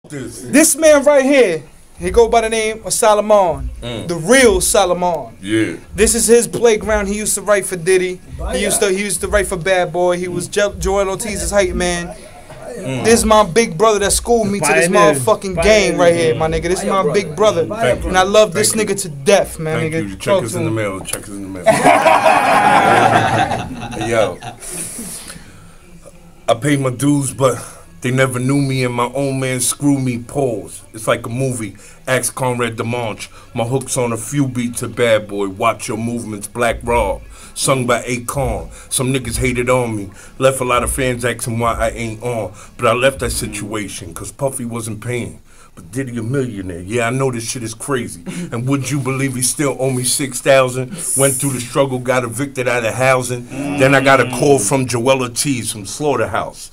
This man right here, he go by the name of Solomon, the real Solomon. Yeah. This is his playground. He used to write for Diddy. He used to write for Bad Boy. He was Joel Ortiz's hype man. This is my big brother that schooled me to this motherfucking game right here, my nigga. This is my big brother, and I love this nigga to death, man. Thank nigga. you. Check us in the mail. Check us in the mail. Yo, I paid my dues, but they never knew me, and my own man screwed me. Pause. It's like a movie. Ask Conrad DeMarch. My hook's on a few beats of Bad Boy. Watch your movements, Black Rob. Sung by Akon. Some niggas hated on me. Left a lot of fans asking why I ain't on. But I left that situation, cause Puffy wasn't paying. But Diddy a millionaire. Yeah, I know this shit is crazy. And would you believe he still owe me $6,000? Went through the struggle, got evicted out of housing. Then I got a call from Joel Ortiz from Slaughterhouse.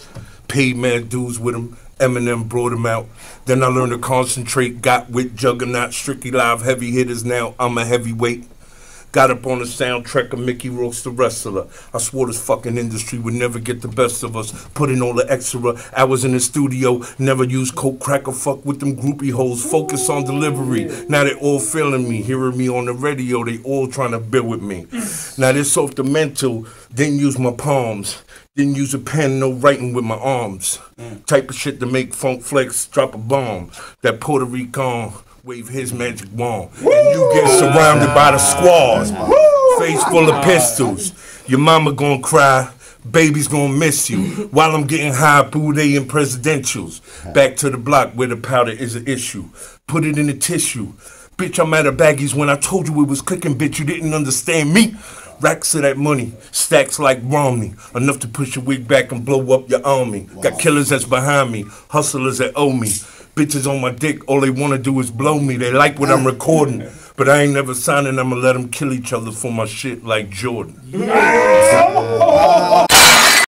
Paid mad dues with him. Eminem brought him out. Then I learned to concentrate. Got with Juggernaut, Strictly Live, heavy hitters. Now I'm a heavyweight. Got up on the soundtrack of Mickey Roast the Wrestler. I swore this fucking industry would never get the best of us. Put in all the extra hours in the studio. Never use coke, crack, or fuck with them groupie hoes. Focus on delivery. Now they all feeling me. Hearing me on the radio, they all trying to build with me. Now this off the mental. Didn't use my palms. Didn't use a pen, no writing with my arms. Type of shit to make Funk Flex drop a bomb. That Puerto Rican wave his magic wand. And you get surrounded by the squads. Face full of pistols. Your mama gonna cry. Baby's gonna miss you. While I'm getting high, boudet and presidentials. Back to the block where the powder is an issue. Put it in the tissue. Bitch, I'm out of baggies. When I told you it was cooking, bitch, you didn't understand me. Racks of that money, stacks like Romney. Enough to push your wig back and blow up your army. Got killers that's behind me, hustlers that owe me. Bitches on my dick, all they wanna do is blow me. They like what I'm recording, but I ain't never signing. I'ma let them kill each other for my shit like Jordan.